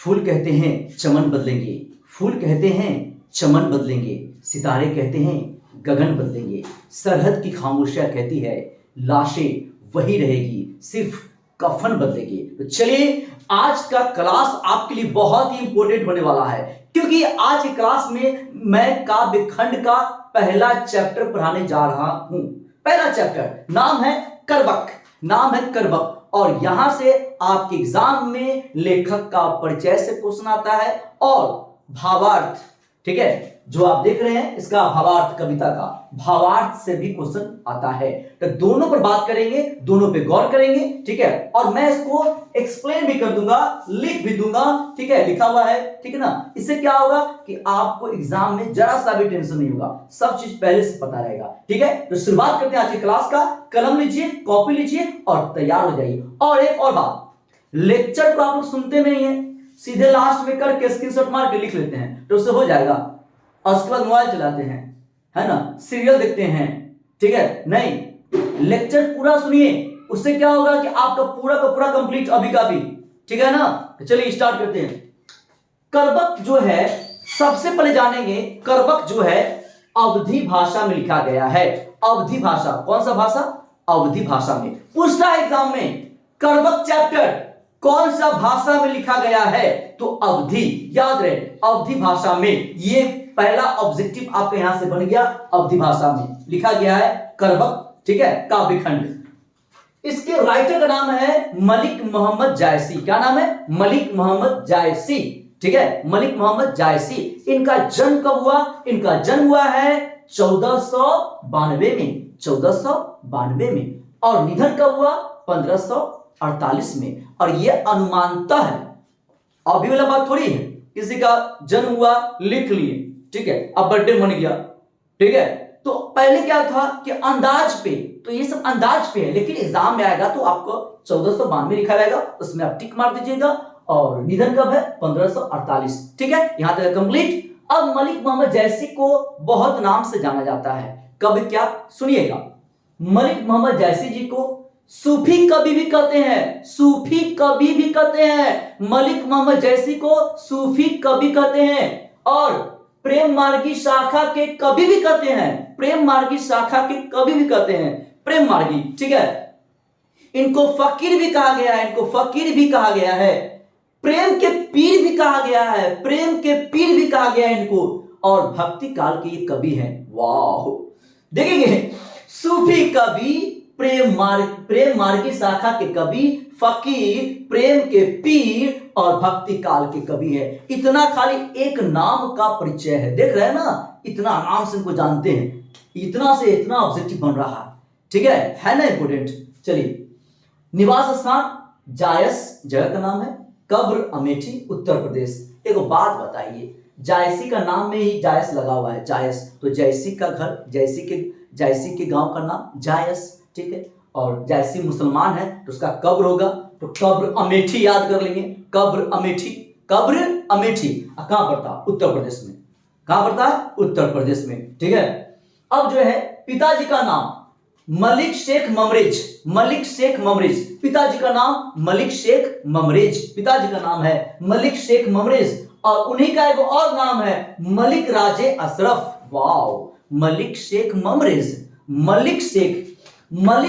फूल कहते हैं चमन बदलेंगे, फूल कहते हैं चमन बदलेंगे, सितारे कहते हैं गगन बदलेंगे, सरहद की खामोशियां कहती है लाशें वही रहेगी, सिर्फ कफन बदलेगी। तो चलिए, आज का क्लास आपके लिए बहुत ही इंपॉर्टेंट होने वाला है, क्योंकि आज की क्लास में मैं काव्य खंड का पहला चैप्टर पढ़ाने जा रहा हूं। पहला चैप्टर नाम है करबक, नाम है करबक। और यहां से आपके एग्जाम में लेखक का परिचय से क्वेश्चन आता है और भावार्थ, ठीक है, जो आप देख रहे हैं इसका भावार्थ, कविता का भावार्थ से भी क्वेश्चन आता है। तो दोनों पर बात करेंगे, दोनों पे गौर करेंगे, ठीक है। और मैं इसको एक्सप्लेन भी कर दूंगा, लिख भी दूंगा, ठीक है, लिखा हुआ है, ठीक है ना। इससे क्या होगा कि आपको एग्जाम में जरा सा भी टेंशन नहीं होगा, सब चीज पहले से पता रहेगा, ठीक है। तो शुरुआत करते हैं आज की क्लास का। कलम लीजिए, कॉपी लीजिए और तैयार हो जाइए। और एक और बात, लेक्चर को आप लोग सुनते नहीं है, सीधे लास्ट में करके स्क्रीनशॉट मार के लिख लेते हैं, तो उससे हो जाएगा। और उसके बाद मोबाइल चलाते हैं, है ना, सीरियल देखते हैं, ठीक है। नहीं, लेक्चर पूरा सुनिए, उससे क्या होगा कि आपका पूरा का पूरा कंप्लीट अभी का भी, ठीक है ना। तो चलिए स्टार्ट करते हैं। करबक जो है, सबसे पहले जानेंगे, करबक जो है अवधी भाषा में लिखा गया है। अवधी भाषा, कौन सा भाषा? अवधी भाषा में। पूछता है एग्जाम में, करबक चैप्टर कौन सा भाषा में लिखा गया है? तो अवधी, याद रहे, अवधी भाषा में। ये पहला ऑब्जेक्टिव आपके यहां से बन गया, अवधी भाषा में लिखा गया है करबक, ठीक है, काव्य खंड। इसके राइटर का नाम है मलिक मोहम्मद जायसी। क्या नाम है? मलिक मोहम्मद जायसी, ठीक है, मलिक मोहम्मद जायसी। इनका जन्म कब हुआ? इनका जन्म हुआ है 1492 में, 1492 में। और निधन कब हुआ? 1548 में। और यह अनुमानतः है, अभी वाला बात थोड़ी है, किसी का जन्म हुआ लिख लिए, ठीक है, अब बर्थडे बन गया, ठीक है। तो पहले क्या था कि अंदाज पे, तो ये सब अंदाज पे है, लेकिन एग्जाम में आएगा तो आपको 1492 लिखा रहेगा, उसमें आप टिक मार दीजिएगा। और निधन कब है? 1548, ठीक है, यहां तक कंप्लीट। अब मलिक मोहम्मद जायसी को बहुत नाम से जाना जाता है। कब क्या? सुनिएगा, मलिक मोहम्मद जायसी जी को सूफी कवि भी कहते हैं, सूफी कवि भी कहते हैं। मलिक मोहम्मद जायसी को सूफी कवि कहते हैं और प्रेम मार्गी शाखा के कवि भी कहते हैं, प्रेम मार्गी शाखा के कवि भी कहते हैं, प्रेम मार्गी, ठीक है। इनको फकीर भी कहा गया है, इनको फकीर भी कहा गया है, प्रेम के पीर भी कहा गया है, प्रेम के पीर भी कहा गया है इनको। और भक्ति काल के ये कवि हैं। वाह, देखेंगे, सूफी कवि, प्रेम मार्गी शाखा के कवि, फकीर, प्रेम के पीर और भक्ति काल के कवि है। इतना खाली एक नाम का परिचय है, देख रहे हैं ना, इतना नाम से इनको जानते हैं, इतना से इतना ऑब्जेक्टिव बन रहा है, ठीक है ना, इंपोर्टेंट। चलिए, निवास स्थान जायस जगह का नाम है, कब्र अमेठी उत्तर प्रदेश। एक बात बताइए, जायसी का नाम में ही जायस लगा हुआ है, जायस, तो जयसी का घर, जयसी के गांव का नाम जायस, ठीक है। और जैसी मुसलमान है तो उसका कब्र होगा, तो कब्र अमेठी याद कर लेंगे, कब्र अमेठी, कब्र अमेठी। कहां पड़ता? उत्तर प्रदेश में। कहां पड़ता है? उत्तर प्रदेश में, ठीक है। अब जो है पिताजी का नाम मलिक शेख ममरेज, मलिक शेख ममरेज, पिताजी का नाम मलिक शेख ममरेज, पिताजी का नाम है मलिक शेख ममरेज। और उन्हीं का एक और नाम है मलिक राजे अशरफ। वाओ, मलिक शेख ममरेज, मलिक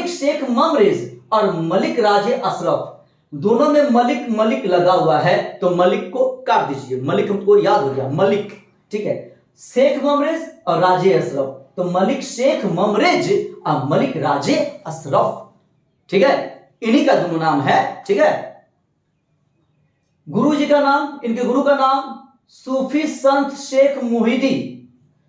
शेख ममरेज और मलिक राजे अशरफ, दोनों में मलिक मलिक लगा हुआ है, तो मलिक को काट दीजिए, मलिक हमको याद हो गया, मलिक, ठीक है। शेख ममरेज और राजे अशरफ, तो मलिक शेख ममरेज और मलिक राजे अशरफ, ठीक है, इन्हीं का दोनों नाम है, ठीक है। गुरु जी का नाम, इनके गुरु का नाम सूफी संत शेख मुहिदी,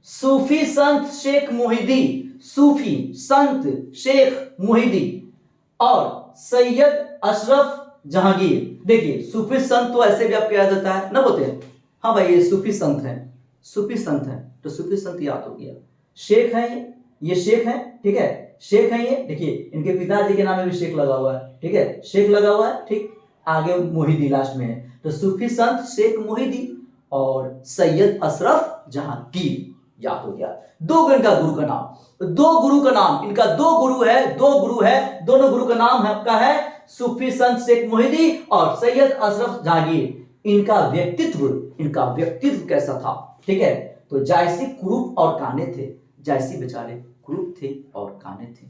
सूफी संत शेख मुहिदी, सूफी संत शेख मुहिदी और सैयद अशरफ जहांगीर। देखिए, सूफी संत तो ऐसे भी आपको याद होता है ना, बोलते हैं हाँ भाई ये सूफी संत हैं, सूफी संत हैं, तो सूफी संत याद हो गया। शेख है ये शेख है, ठीक है, शेख है ये, देखिए इनके पिताजी के नाम में भी शेख लगा हुआ है, ठीक है, शेख लगा हुआ है, ठीक, आगे मुहिदी लास्ट में है, तो सूफी संत शेख मुहिदी और सैयद अशरफ जहांगीर याद हो गया। दो इनका गुरु का नाम, दो गुरु का नाम, इनका दो गुरु है, दोनों गुरु का नाम है आपका है सूफी संत शेख मुहिदी और सैयद अशरफ जहांगीर। इनका व्यक्तित्व कैसा था, ठीक है। तो जायसी कुरूप और काने थे, जायसी बेचारे कुरूप थे और काने थे।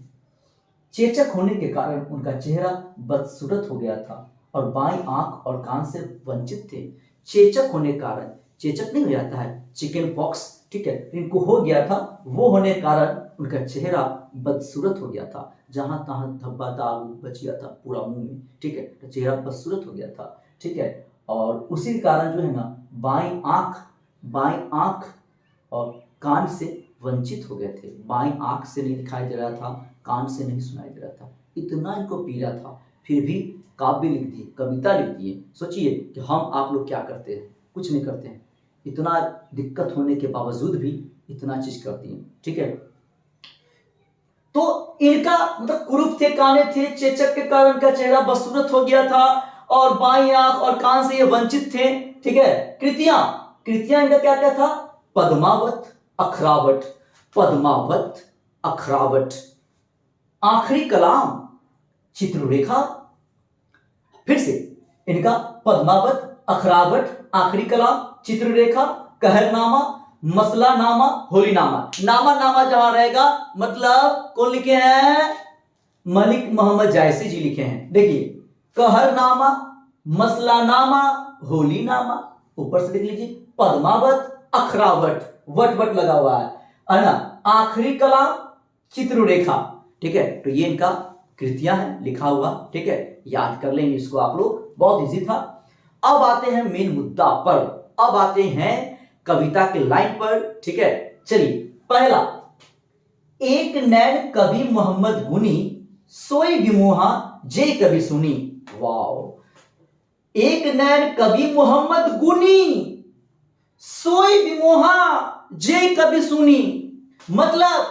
चेचक होने के कारण उनका चेहरा बदसूरत हो गया था और बाईं आंख और कान से वंचित थे। चेचक होने के कारण, चेचक नहीं हो जाता है, चिकन पॉक्स, ठीक है, इनको हो गया था, वो होने के कारण उनका चेहरा बदसूरत हो गया था, जहां तहां धब्बा दाग बच गया था पूरा मुंह में, ठीक है, तो चेहरा बदसूरत हो गया था, ठीक है। और उसी के कारण जो है ना बाईं आंख और कान से वंचित हो गए थे। बाईं आंख से नहीं दिखाई दे रहा था, कान से नहीं सुनाई दे रहा था, इतना इनको पीड़ा था, फिर भी काव्य लिख दिए, कविता लिख दिए। सोचिए कि हम आप लोग क्या करते हैं, कुछ नहीं करते हैं, इतना दिक्कत होने के बावजूद भी इतना चीज करती हैं, ठीक है। तो इनका मतलब कुरूप थे, काने थे, चेचक के कारण इनका चेहरा बदसूरत हो गया था और बाईं आंख और कान से ये वंचित थे, ठीक है। कृतियां इनका क्या क्या था, पद्मावत, अखरावट, पद्मावत, अखरावट, आखिरी कलाम, चित्ररेखा। फिर से इनका पद्मावत, अखरावट, आखिरी कलाम, चित्ररेखा, कहरनामा, मसलानामा, होलीनामा। नामा जहां रहेगा मतलब कौन लिखे हैं, मलिक मोहम्मद जायसी जी लिखे हैं। देखिए कहरनामा, मसलानामा, होलीनामा, ऊपर से देख लीजिए पद्मावत, अखरावट, वट लगा हुआ है ना, आखिरी कलाम, चित्ररेखा, ठीक है। तो ये इनका कृतियां हैं लिखा हुआ, ठीक है, याद कर लेंगे इसको आप लोग, बहुत इजी था। अब आते हैं मेन मुद्दा पर, अब आते हैं कविता के लाइन पर, ठीक है। चलिए पहला, एक नैन कवि मोहम्मद गुनी, सोई बिमोहा जे कभी सुनी। वाह, एक नैन कवि मोहम्मद गुनी, सोई बिमोहा जे कभी सुनी। मतलब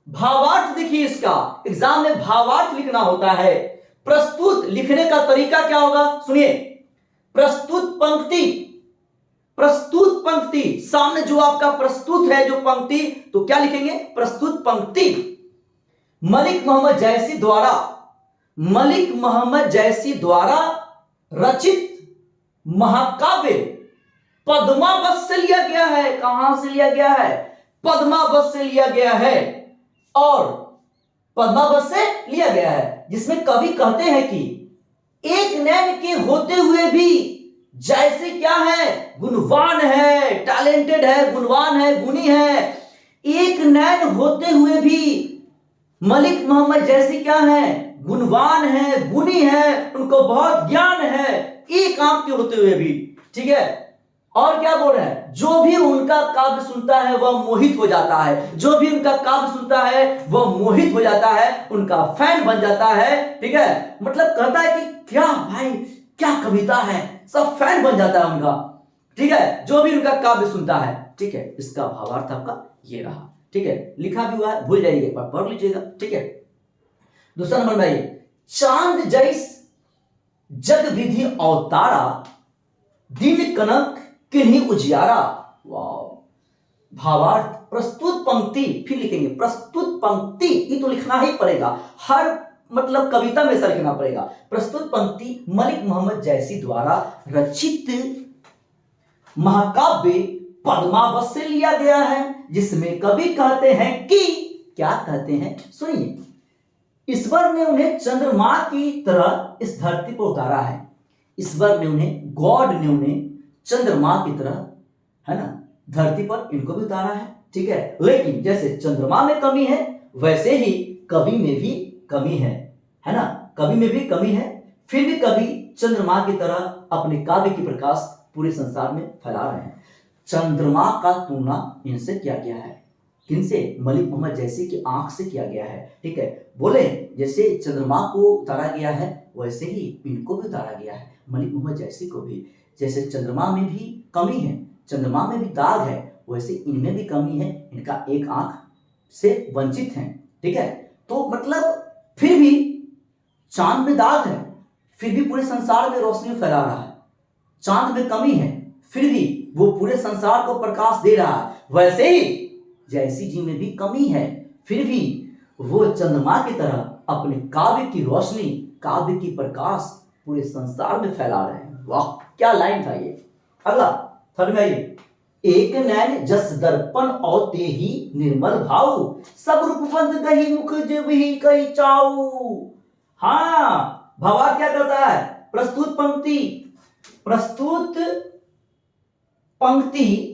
भावार्थ देखिए इसका, एग्जाम में भावार्थ लिखना होता है। प्रस्तुत लिखने का तरीका क्या होगा, सुनिए, प्रस्तुत पंक्ति, सामने जो आपका प्रस्तुत है जो पंक्ति, तो क्या लिखेंगे, प्रस्तुत पंक्ति। मलिक मोहम्मद जैसी द्वारा रचित महाकाव्य पद्मावत से लिया गया है। कहां से लिया गया है, पद्मावत से लिया गया है, और पद्मावत से लिया गया है, जिसमें कवि कहते हैं कि एक नैन के होते हुए भी जैसे क्या है, गुणवान है, टैलेंटेड है, गुणवान है, गुणी है। एक नैन होते हुए भी मलिक मोहम्मद जैसी क्या है, गुणवान है, गुणी है, उनको बहुत ज्ञान है, एक आंख के होते हुए भी, ठीक है। और क्या बोल रहे हैं, जो भी उनका काव्य सुनता है वह मोहित हो जाता है, जो भी उनका काव्य सुनता है वह मोहित हो जाता है, उनका फैन बन जाता है, ठीक है। मतलब कहता है कि क्या भाई, क्या कविता है, सब फैन बन जाता है उनका, ठीक है, जो भी उनका काव्य सुनता है, ठीक है। इसका भावार्थ आपका ये रहा, ठीक है, लिखा भी हुआ है, भूल जाइए, एक बार पढ़ लीजिएगा, ठीक है। दूसरा नंबर में, चांद जैस जग विधि अवतारा, दिन कनक किन्हीं उजियारा। वाह, भावार्थ, प्रस्तुत पंक्ति, फिर लिखेंगे प्रस्तुत पंक्ति, ये तो लिखना ही पड़ेगा, हर मतलब कविता में ऐसा लिखना पड़ेगा। प्रस्तुत पंक्ति मलिक मोहम्मद जैसी द्वारा रचित महाकाव्य पद्मावत से लिया गया है, जिसमें कवि कहते हैं कि, क्या कहते हैं, सुनिए, ईश्वर ने उन्हें चंद्रमा की तरह इस धरती पर उतारा है। ईश्वर ने उन्हें, गॉड ने उन्हें चंद्रमा की तरह, है ना, धरती पर इनको भी उतारा है, ठीक है। लेकिन जैसे चंद्रमा में कमी है, वैसे ही कवि में भी कमी है ना, कवि में भी कमी है, फिर भी कवि चंद्रमा की तरह अपने काव्य की प्रकाश पूरे संसार में फैला रहे हैं। चंद्रमा का तुलना इनसे किया गया है, किनसे, मलिक मोहम्मद जैसी की आंख से किया गया है, ठीक है। बोले जैसे चंद्रमा को उतारा गया है, वैसे ही इनको भी उतारा गया है, मलिक मोहम्मद जैसी को भी। जैसे चंद्रमा में भी कमी है, चंद्रमा में भी दाग है, वैसे इनमें भी कमी है, इनका एक आंख से वंचित है, ठीक है। तो मतलब फिर भी चांद में दाग है, फिर भी पूरे संसार में रोशनी फैला रहा है। चांद में कमी है, फिर भी वो पूरे संसार को प्रकाश दे रहा है। वैसे ही जैसी जी में भी कमी है, फिर भी वो चंद्रमा की तरह अपने काव्य की रोशनी, काव्य की प्रकाश पूरे संसार में फैला रहे हैं। वाह, क्या लाइन था ये, अगला थर्ड में आइए, एक नैन जस दर्पण और ते ही निर्मल भाव, सब रूप बंद गही मुख जब ही कही चाऊ। हाँ, भावार्थ क्या करता है, प्रस्तुत पंक्ति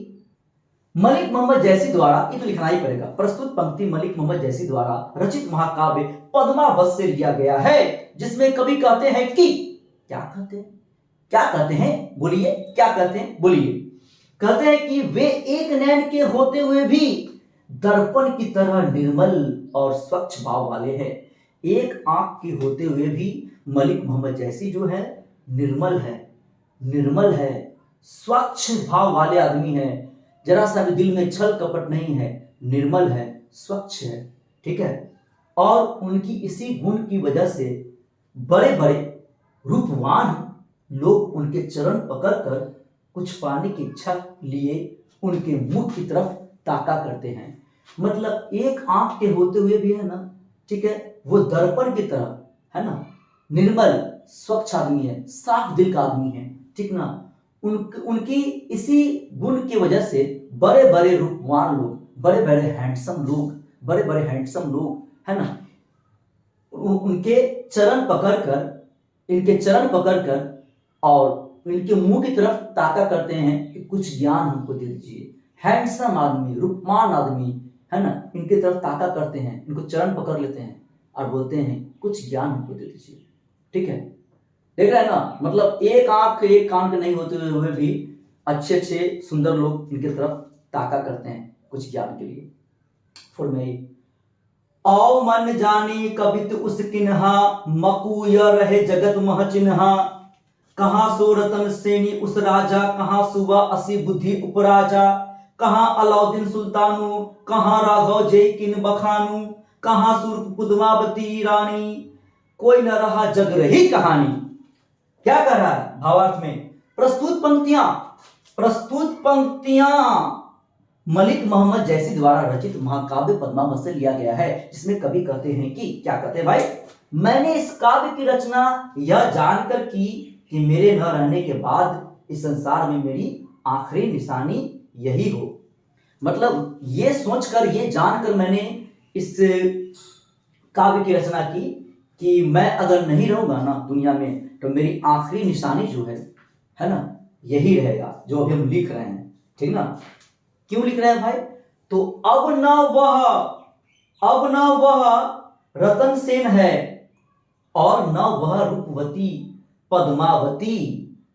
मलिक मोहम्मद जैसी द्वारा, ये तो लिखना ही पड़ेगा, प्रस्तुत पंक्ति मलिक मोहम्मद जैसी द्वारा रचित महाकाव्य पद्मावत से लिया गया है, जिसमें कवि कहते हैं कि, क्या कहते हैं बोलिए, क्या कहते हैं बोलिए, कहते हैं कि वे एक नैन के होते हुए भी दर्पण की तरह निर्मल और स्वच्छ भाव वाले हैं। एक आंख के होते हुए भी मलिक मोहम्मद जैसी जो है निर्मल है, स्वच्छ भाव वाले आदमी है, जरा सा भी दिल में छल कपट नहीं है, निर्मल है, स्वच्छ है, ठीक है। और उनकी इसी गुण की वजह से बड़े बड़े रूपवान लोग उनके चरण पकड़कर कुछ पाने की इच्छा लिए उनके मुख की तरफ ताका करते हैं। मतलब एक आंख के होते हुए भी है ना, ठीक है, वो दर्पण की तरह है ना, निर्मल स्वच्छ आदमी है, साफ दिल का आदमी है, ठीक ना। उनकी इसी गुण की वजह से बड़े बड़े रूपवान लोग, बड़े बड़े हैंडसम लोग है ना, इनके चरण पकड़कर और इनके मुंह की तरफ ताका करते हैं कि कुछ ज्ञान हमको दे दीजिए। हैंडसम आदमी, रूपवान आदमी है ना, इनकी तरफ ताका करते हैं, इनको चरण पकड़ लेते हैं और बोलते हैं कुछ ज्ञान हमको दे दीजिए, ठीक है। देख रहे हैं ना, मतलब एक आंख एक कान के नहीं होते हुए भी अच्छे सुंदर लोग इनकी तरफ ताका करते हैं कुछ ज्ञान के लिए। फॉर में औ मन जानी कबित उस किन्हा, मकुय रहे जगत मह चिन्हा, कहाँ सो रतन सेनी उस राजा, कहाँ सुबह असी बुद्धि उपराजा, कहाँ अलाउद्दीन सुल्तानु, कहाँ राघव जय किन बखानु, कहाँ सूर्प पद्मावती रानी, कोई न रहा जग रही कहानी। क्या कर रहा है भावार्थ में, प्रस्तुत पंक्तियां मलिक मोहम्मद जैसी द्वारा रचित महाकाव्य पद्मावत से लिया गया है, जिसमें कवि कहते हैं कि, क्या कहते हैं भाई, मैंने इस काव्य की रचना यह जानकर की कि मेरे न रहने के बाद इस संसार में मेरी आखिरी निशानी यही हो। मतलब ये सोचकर, ये जानकर मैंने इस काव्य की रचना की कि मैं अगर नहीं रहूंगा ना दुनिया में, तो मेरी आखिरी निशानी जो है ना, यही रहेगा जो अभी हम लिख रहे हैं, ठीक ना। क्यों लिख रहे हैं भाई, तो अब न वह रतन सेन है और न वह रूपवती पद्मावती,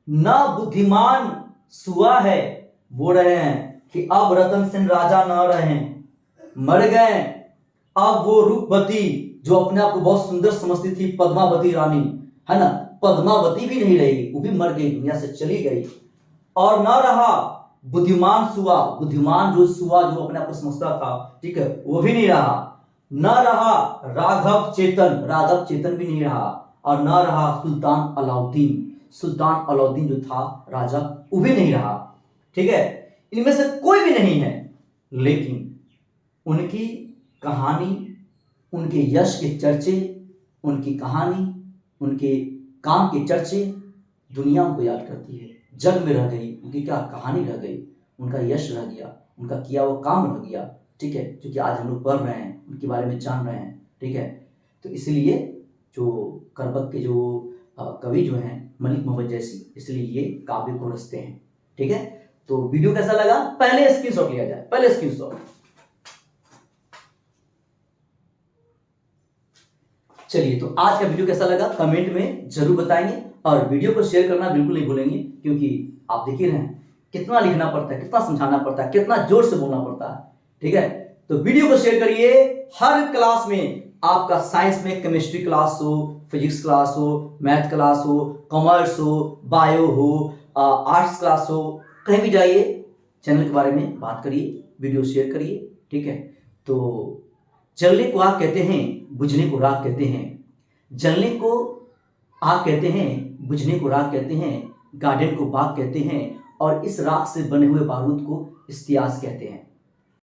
न बुद्धिमान सुआ है। बोल रहे हैं कि अब रतन सेन राजा न रहे, मर गए। अब वो रूपवती जो अपने आप को बहुत सुंदर समझती थी, पद्मावती रानी है ना, पद्मावती भी नहीं रही, वो भी मर गई, दुनिया से चली गई। और न रहा बुद्धिमान सुआ, बुद्धिमान जो सुआ जो अपने आप को समझता था, ठीक है, वो भी नहीं रहा। न रहा राघव चेतन भी नहीं रहा। और न रहा सुल्तान अलाउद्दीन जो था राजा, वो भी नहीं रहा, ठीक है। इनमें से कोई भी नहीं है, लेकिन उनकी कहानी, उनके यश के चर्चे, उनकी कहानी, उनके काम के चर्चे दुनिया उनको याद करती है, जग में रह गई, उनकी क्या कहानी रह गई, उनका यश रह गया, उनका किया वो काम रह गया, ठीक है, क्योंकि आज हम लोग पढ़ रहे हैं, उनके बारे में जान रहे हैं, ठीक है। तो इसलिए जो करबक के जो कवि जो हैं मलिक मोहम्मद जैसी, इसलिए ये काव्य को रचते हैं, ठीक है। तो वीडियो कैसा लगा, पहले स्क्रीनशॉट लिया जाए, पहले स्क्रीनशॉट। चलिए, तो आज का वीडियो कैसा लगा कमेंट में जरूर बताएंगे, और वीडियो को शेयर करना बिल्कुल नहीं भूलेंगे, क्योंकि आप देख ही रहे हैं कितना लिखना पड़ता है, कितना समझाना पड़ता है, कितना जोर से बोलना पड़ता है, ठीक है। तो वीडियो को शेयर करिए। हर क्लास में, आपका साइंस में केमिस्ट्री क्लास हो, फिजिक्स क्लास हो, मैथ क्लास हो, कॉमर्स हो, बायो हो, आर्ट्स क्लास हो, कहीं भी जाइए, चैनल के बारे में बात करिए, वीडियो शेयर करिए, ठीक है। तो जलने को आग कहते हैं, बुझने को राख कहते हैं। जलने को आग कहते हैं, बुझने को राख कहते हैं, गार्डन को बाग कहते हैं, और इस राख से बने हुए बारूद को इस्तियाज कहते हैं।